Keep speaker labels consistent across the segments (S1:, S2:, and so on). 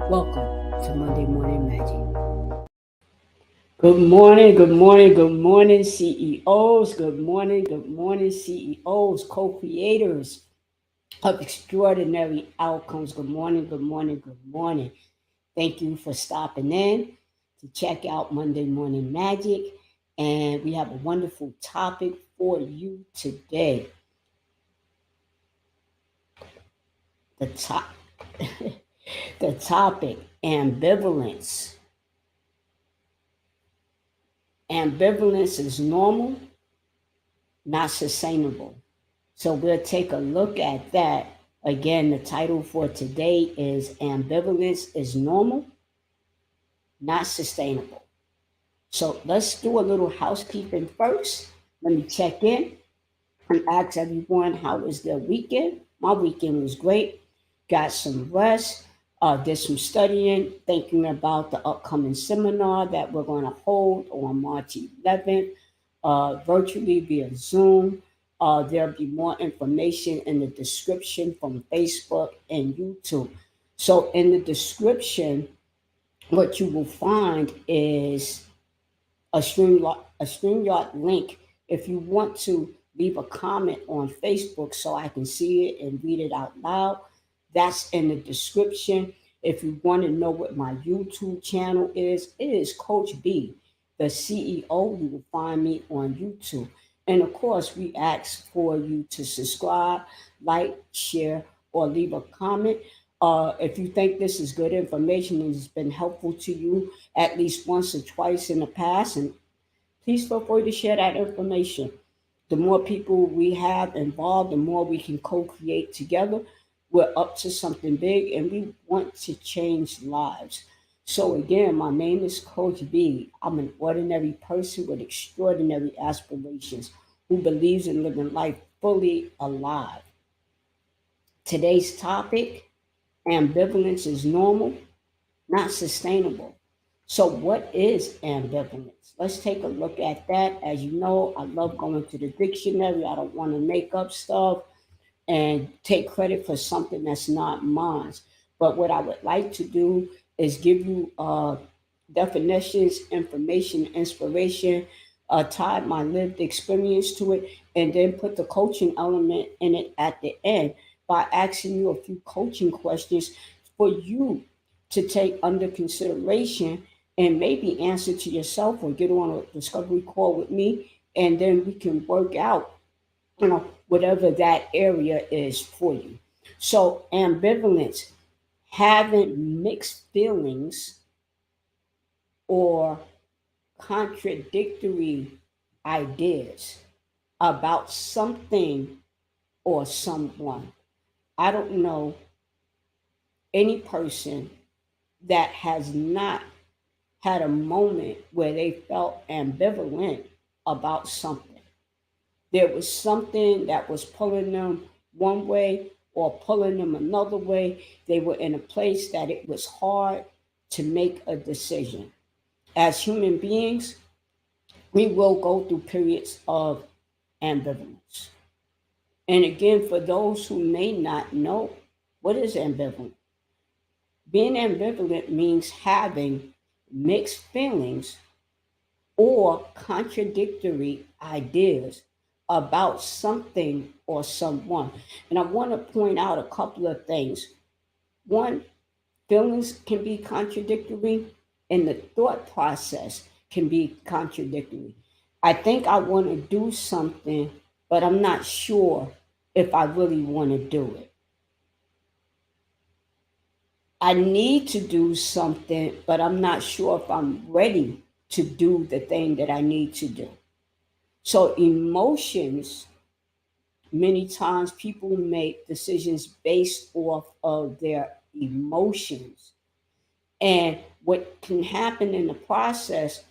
S1: Welcome to Monday Morning Magic. Good morning, good morning, good morning, CEOs. Good morning, CEOs, co creators of extraordinary outcomes. Good morning, good morning, good morning. Thank you for stopping in to check out Monday Morning Magic. And we have a wonderful topic for you today. The top the topic ambivalence. Ambivalence is normal, not sustainable. So we'll take a look at that. Again, the title for today is Ambivalence is Normal, Not Sustainable. So let's do a little housekeeping first. Let me check in and ask everyone how was their weekend. My weekend was great. Got some rest, did some studying, thinking about the upcoming seminar that we're going to hold on March 11th, virtually via Zoom. There'll be more information in the description from Facebook and YouTube. So, in the description, what you will find is a StreamYard link if you want to leave a comment on Facebook so I can see it and read it out loud. That's in the description. If you want to know what my YouTube channel is, it is Coach B, the CEO. You will find me on YouTube. And of course, we ask for you to subscribe, like, share, or leave a comment. If you think this is good information and it's been helpful to you at least once or twice in the past, and please feel free to share that information. The more people we have involved, the more we can co create together. We're up to something big and we want to change lives. So, again, my name is Coach B. I'm an ordinary person with extraordinary aspirations who believes in living life fully alive. Today's topic ambivalence is normal, not sustainable. So, what is ambivalence? Let's take a look at that. As you know, I love going to the dictionary. I don't want to make up stuff and take credit for something that's not mine. But what I would like to do is give you definitions, information, inspiration, tie my lived experience to it, and then put the coaching element in it at the end by asking you a few coaching questions for you to take under consideration and maybe answer to yourself or get on a discovery call with me, and then we can work out whatever that area is for you. So ambivalence, having mixed feelings or contradictory ideas about something or someone. I don't know any person that has not had a moment where they felt ambivalent about something. There was something that was pulling them one way or pulling them another way. They were in a place that it was hard to make a decision. As human beings, we will go through periods of ambivalence. And again, for those who may not know, what is ambivalent? Being ambivalent means having mixed feelings or contradictory ideas about something or someone. And I want to point out a couple of things. One, feelings can be contradictory, and the thought process can be contradictory. I think I want to do something, but I'm not sure if I really want to do it. I need to do something, but I'm not sure if I'm ready to do the thing that I need to do. So, emotions, many times people make decisions based off of their emotions. And what can happen in the process,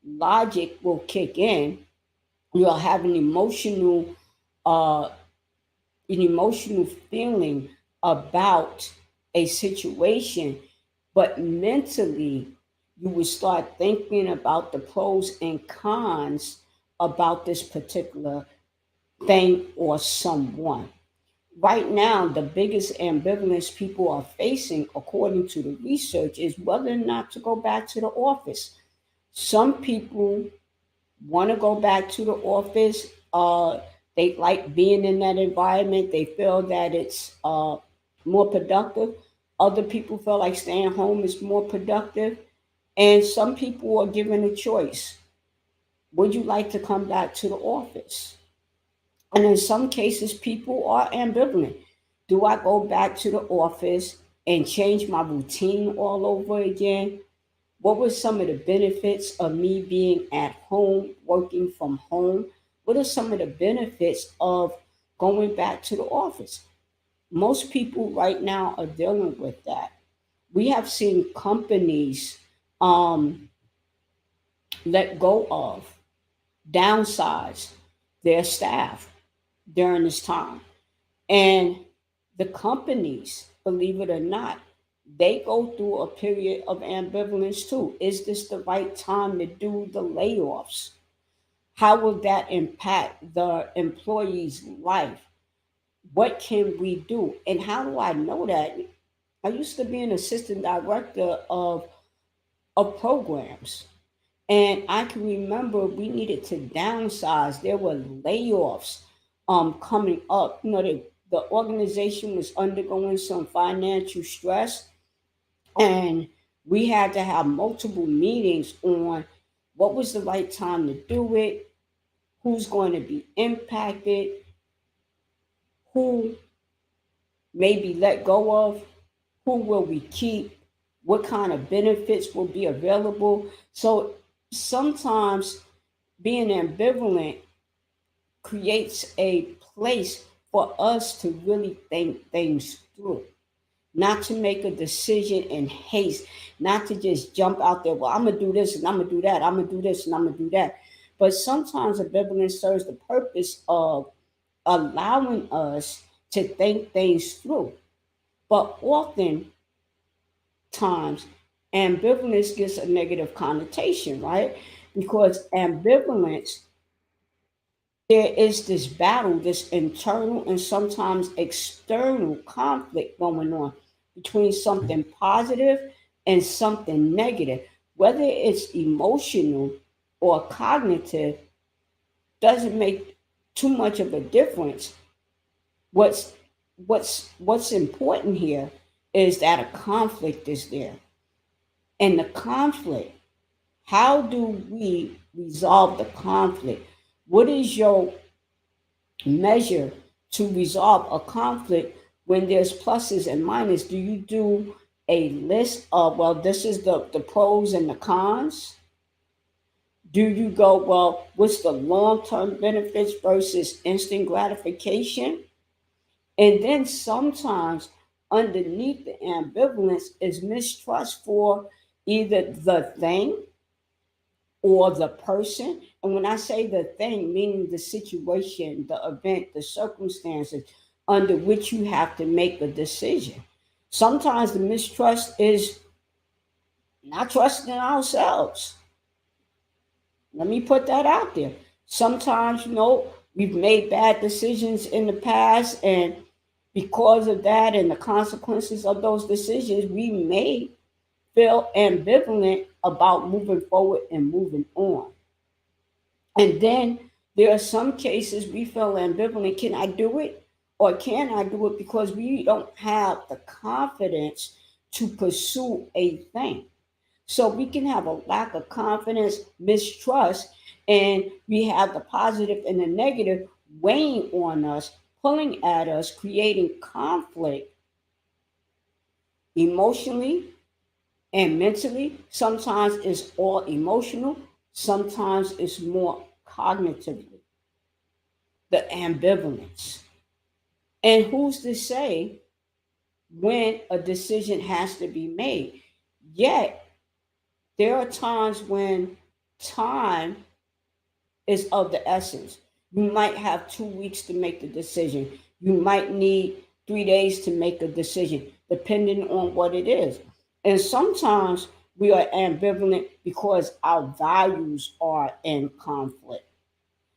S1: logic will kick in. You'll have uh, an emotional feeling about a situation, but mentally you will start thinking about the pros and cons about this particular thing or someone. Right now, the biggest ambivalence people are facing, according to the research, is whether or not to go back to the office. Some people want to go back to the office. They like being in that environment. They feel that it's more productive. Other people feel like staying home is more productive. And some people are given a choice. Would you like to come back to the office? And in some cases, people are ambivalent. Do I go back to the office and change my routine all over again? What were some of the benefits of me being at home, working from home? What are some of the benefits of going back to the office? Most people right now are dealing with that. We have seen companies um, let go of, downsize their staff during this time. And the companies, believe it or not, they go through a period of ambivalence too. Is this the right time to do the layoffs? How will that impact the employee's life? What can we do? And how do I know that? I used to be an assistant director of programs. And I can remember we needed to downsize. There were layoffs coming up. The organization was undergoing some financial stress, and we had to have multiple meetings on what was the right time to do it, who's going to be impacted, who may be let go of, who will we keep, what kind of benefits will be available. So sometimes being ambivalent creates a place for us to really think things through, not to make a decision in haste, not to just jump out there, well, I'm going to do this and I'm going to do that, I'm going to do this and I'm going to do that. But sometimes ambivalence serves the purpose of allowing us to think things through. But often times, ambivalence gets a negative connotation, right? Because ambivalence, there is this battle, this internal and sometimes external conflict going on between something positive and something negative. Whether it's emotional or cognitive doesn't make too much of a difference. What's what's important here is that a conflict is there. And the conflict, how do we resolve the conflict? What is your measure to resolve a conflict when there's pluses and minuses? Do you do a list of, well, this is the pros and the cons? Do you go, well, what's the long term benefits versus instant gratification? And then sometimes underneath the ambivalence is mistrust for either the thing or the person. And when I say the thing, meaning the situation, the event, the circumstances under which you have to make a decision. Sometimes the mistrust is not trusting ourselves. Let me put that out there. Sometimes, we've made bad decisions in the past, and because of that and the consequences of those decisions, we may feel ambivalent about moving forward and moving on. And then there are some cases we feel ambivalent. Can I do it? Or can I do it because we don't have the confidence to pursue a thing? So we can have a lack of confidence, mistrust, and we have the positive and the negative weighing on us, pulling at us, creating conflict emotionally and mentally. Sometimes it's all emotional, sometimes it's more cognitively, the ambivalence. And who's to say when a decision has to be made? Yet, there are times when time is of the essence. You might have 2 weeks to make the decision. You might need 3 days to make a decision, depending on what it is. And sometimes we are ambivalent because our values are in conflict.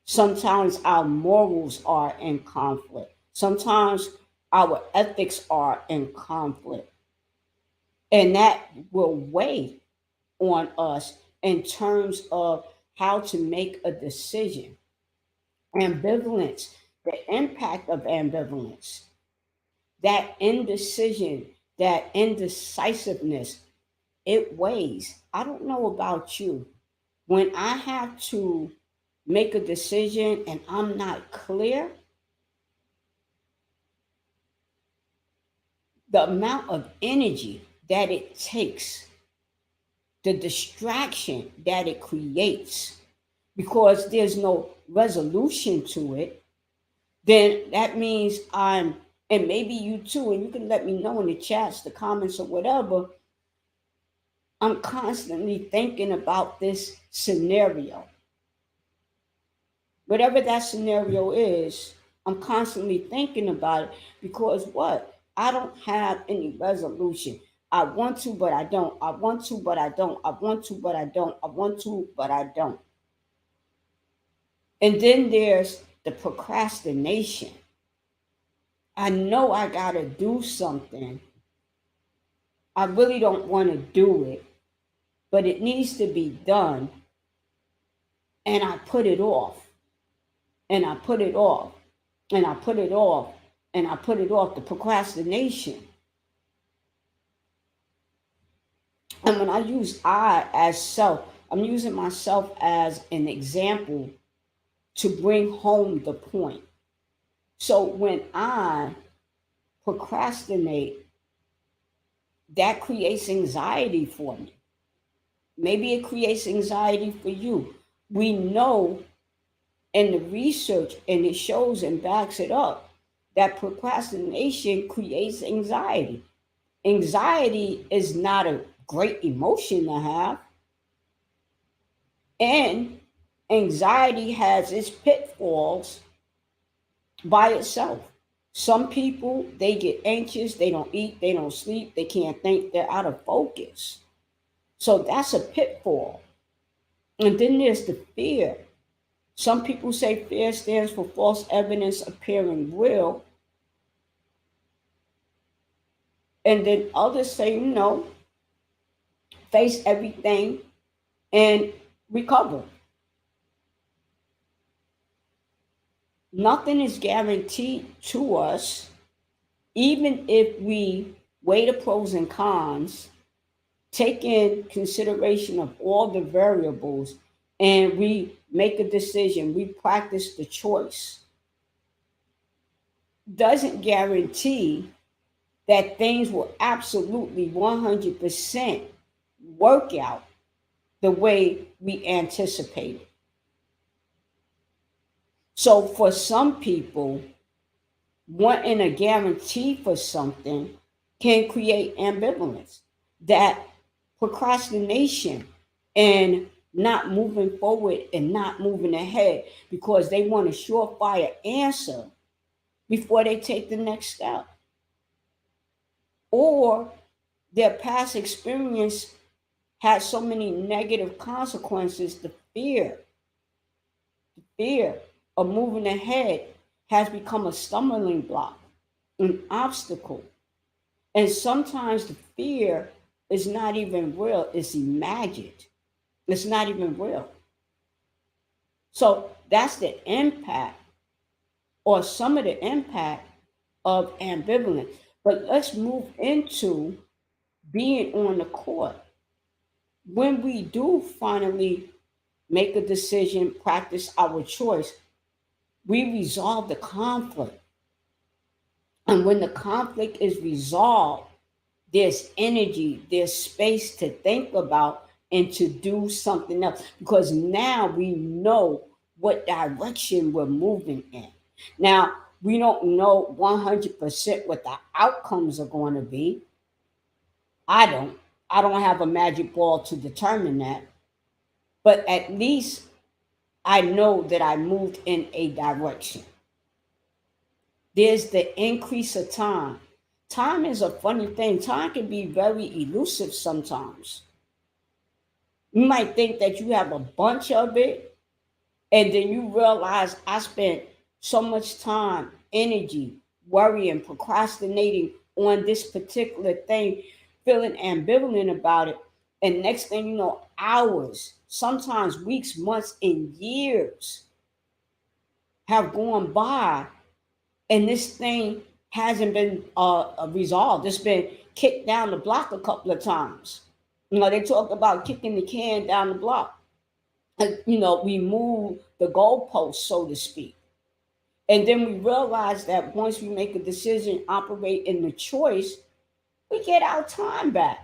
S1: Sometimes our morals are in conflict. Sometimes our ethics are in conflict. And that will weigh on us in terms of how to make a decision. Ambivalence, the impact of ambivalence, that indecision, that indecisiveness, it weighs. I don't know about you. When I have to make a decision and I'm not clear, the amount of energy that it takes, the distraction that it creates, because there's no resolution to it, then that means and maybe you too, and you can let me know in the chats, the comments, or whatever. I'm constantly thinking about this scenario. Whatever that scenario is, I'm constantly thinking about it because what? I don't have any resolution. I want to, but I don't. I want to, but I don't. I want to, but I don't. I want to, but I don't. And then there's the procrastination. I know I got to do something. I really don't want to do it, but it needs to be done. And I put it off, and I put it off, and I put it off, and I put it off. The procrastination. And when I use I as self, I'm using myself as an example to bring home the point. So when I procrastinate, that creates anxiety for me. Maybe it creates anxiety for you. We know in the research, and it shows and backs it up, that procrastination creates anxiety. Anxiety is not a great emotion to have, and anxiety has its pitfalls by itself. Some people, they get anxious, they don't eat, they don't sleep, they can't think, they're out of focus. So that's a pitfall. And then there's the fear. Some people say fear stands for false evidence appearing real. And then others say, no, face everything and recover. Nothing is guaranteed to us, even if we weigh the pros and cons, take in consideration of all the variables, and we make a decision, we practice the choice. Doesn't guarantee that things will absolutely 100% work out the way we anticipated. So for some people, wanting a guarantee for something can create ambivalence. That procrastination and not moving forward and not moving ahead because they want a surefire answer before they take the next step. Or their past experience had so many negative consequences, the fear of moving ahead has become a stumbling block, an obstacle. And sometimes the fear is not even real, it's imagined. It's not even real. So that's the impact, or some of the impact of ambivalence. But let's move into being on the court. When we do finally make a decision, practice our choice, we resolve the conflict. And when the conflict is resolved, there's energy, there's space to think about and to do something else because now we know what direction we're moving in. Now, we don't know 100% what the outcomes are going to be. I don't. I don't have a magic ball to determine that. But at least I know that I moved in a direction. There's the increase of time. Time is a funny thing. Time can be very elusive sometimes. You might think that you have a bunch of it, and then you realize I spent so much time, energy, worrying, procrastinating on this particular thing, feeling ambivalent about it. And next thing you know, hours, sometimes weeks, months, and years have gone by, and this thing hasn't been resolved. It's been kicked down the block a couple of times. They talk about kicking the can down the block. And, we move the goalposts, so to speak. And then we realize that once we make a decision, operate in the choice, we get our time back.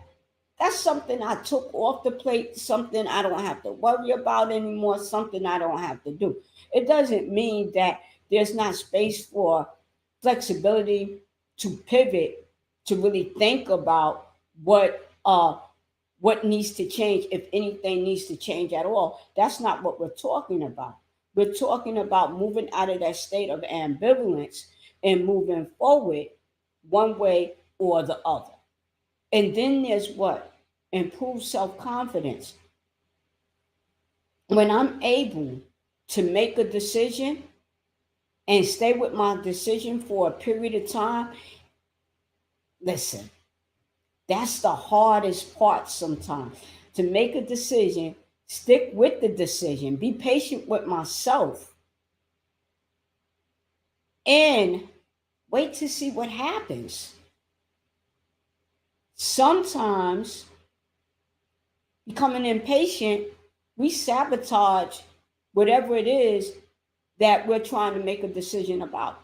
S1: That's something I took off the plate, something I don't have to worry about anymore, something I don't have to do. It doesn't mean that there's not space for flexibility to pivot, to really think about what needs to change, if anything needs to change at all. That's not what we're talking about. We're talking about moving out of that state of ambivalence and moving forward one way or the other. And then there's what? Improved self confidence. When I'm able to make a decision and stay with my decision for a period of time, listen, that's the hardest part sometimes. To make a decision, stick with the decision, be patient with myself, and wait to see what happens. Sometimes, becoming impatient, we sabotage whatever it is that we're trying to make a decision about.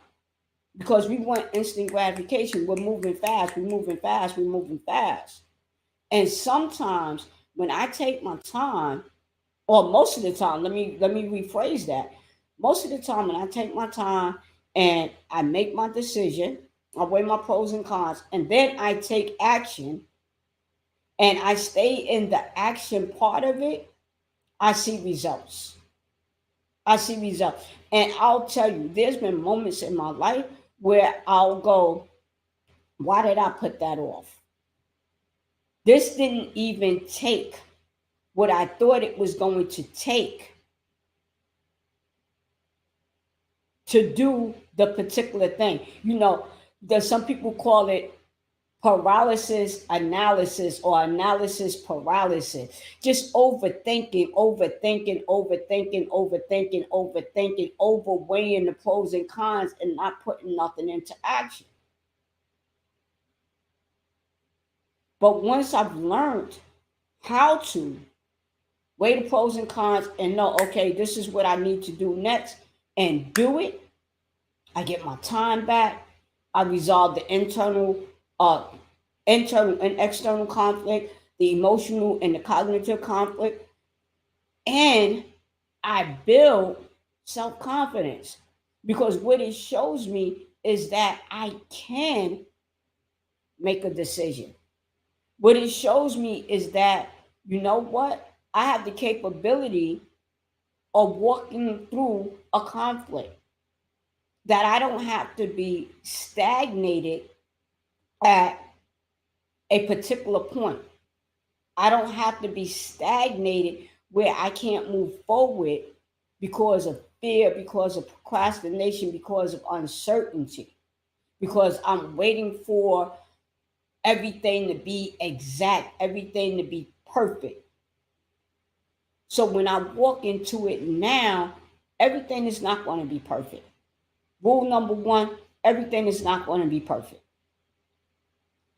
S1: Because we want instant gratification. We're moving fast, we're moving fast, we're moving fast. And sometimes when I take my time, or most of the time, let me rephrase that. Most of the time when I take my time and I make my decision, I weigh my pros and cons, and then I take action and I stay in the action part of it, I see results. I see results. And I'll tell you, there's been moments in my life where I'll go, why did I put that off? This didn't even take what I thought it was going to take to do the particular thing. There's some people call it paralysis analysis or analysis paralysis. Just overthinking, overweighing the pros and cons and not putting nothing into action. But once I've learned how to weigh the pros and cons and know, okay, this is what I need to do next, and do it, I get my time back. I resolve the internal and external conflict, the emotional and the cognitive conflict, and I build self-confidence. Because what it shows me is that I can make a decision. What it shows me is that, you know what? I have the capability of walking through a conflict, that I don't have to be stagnated at a particular point. I don't have to be stagnated where I can't move forward because of fear, because of procrastination, because of uncertainty, because I'm waiting for everything to be exact, everything to be perfect. So when I walk into it now, everything is not going to be perfect. Rule number one, everything is not going to be perfect.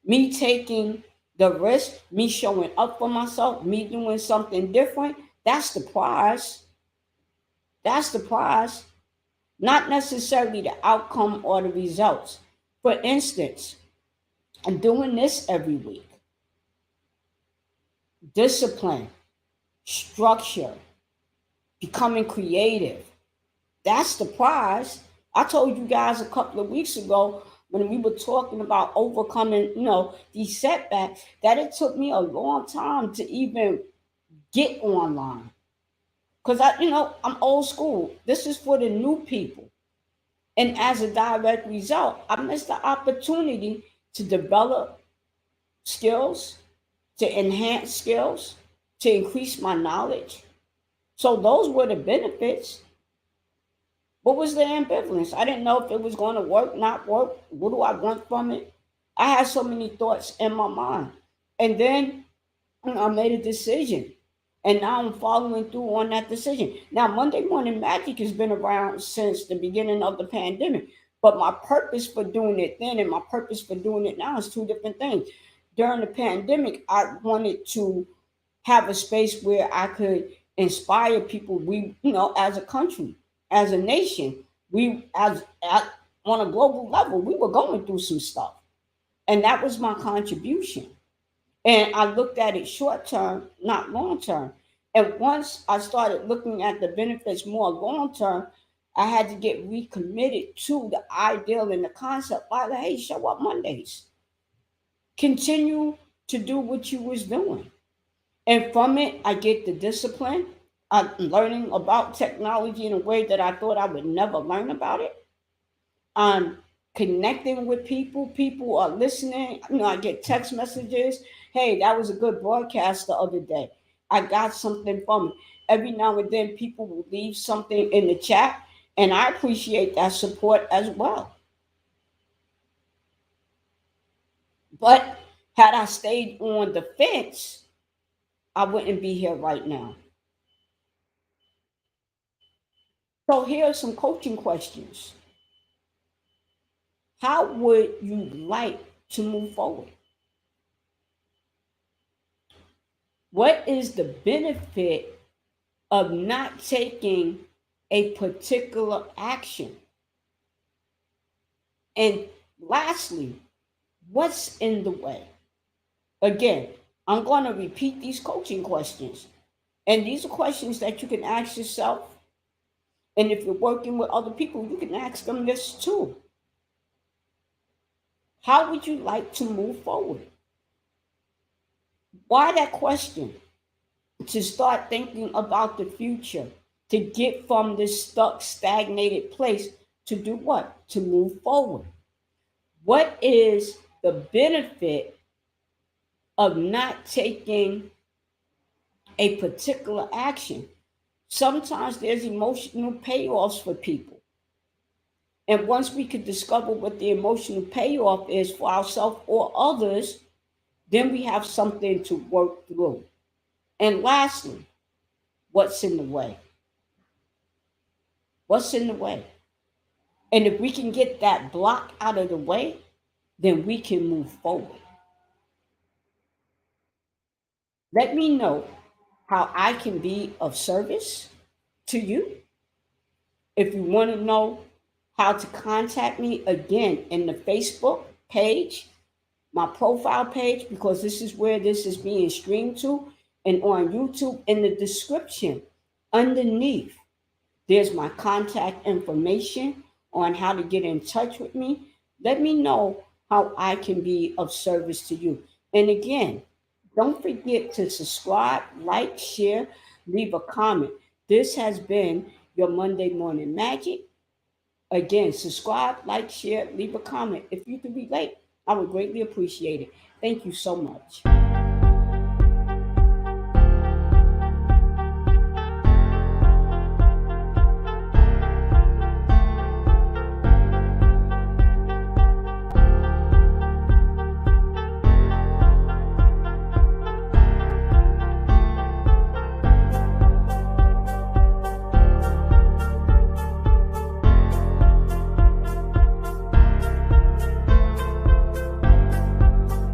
S1: Me taking the risk, me showing up for myself, me doing something different, that's the prize. That's the prize. Not necessarily the outcome or the results. For instance, I'm doing this every week. Discipline, structure, becoming creative. That's the prize. I told you guys a couple of weeks ago when we were talking about overcoming, these setbacks, that it took me a long time to even get online. Because I'm old school. This is for the new people. And as a direct result, I missed the opportunity to develop skills, to enhance skills, to increase my knowledge. So those were the benefits. What was the ambivalence? I didn't know if it was going to work, not work. What do I want from it? I had so many thoughts in my mind. And then I made a decision. And now I'm following through on that decision. Now, Monday Morning Magic has been around since the beginning of the pandemic. But my purpose for doing it then and my purpose for doing it now is two different things. During the pandemic, I wanted to have a space where I could inspire people. We, as a country, as a nation, on a global level, we were going through some stuff. And that was my contribution. And I looked at it short term, not long term. And once I started looking at the benefits more long term, I had to get recommitted to the ideal and the concept. Like, hey, show up Mondays. Continue to do what you was doing. And from it, I get the discipline. I'm learning about technology in a way that I thought I would never learn about it. I'm connecting with people. People are listening. I get text messages. Hey, that was a good broadcast the other day. I got something from it. Every now and then, people will leave something in the chat, and I appreciate that support as well. But had I stayed on the fence, I wouldn't be here right now. So here are some coaching questions. How would you like to move forward? What is the benefit of not taking a particular action? And lastly, what's in the way? Again, I'm going to repeat these coaching questions. And these are questions that you can ask yourself. And if you're working with other people, you can ask them this too. How would you like to move forward? Why that question? To start thinking about the future, to get from this stuck, stagnated place to do what? To move forward. What is the benefit of not taking a particular action? Sometimes there's emotional payoffs for people. And once we could discover what the emotional payoff is for ourselves or others, then we have something to work through. And lastly, what's in the way? What's in the way? And if we can get that block out of the way, then we can move forward. Let me know how I can be of service to you. If you want to know how to contact me, again, in the Facebook page, my profile page, because this is where this is being streamed to, and on YouTube, in the description underneath, there's my contact information on how to get in touch with me. Let me know how I can be of service to you. And again, don't forget to subscribe, like, share, leave a comment. This has been your Monday Morning Magic. Again, subscribe, like, share, leave a comment. If you can relate, I would greatly appreciate it. Thank you so much.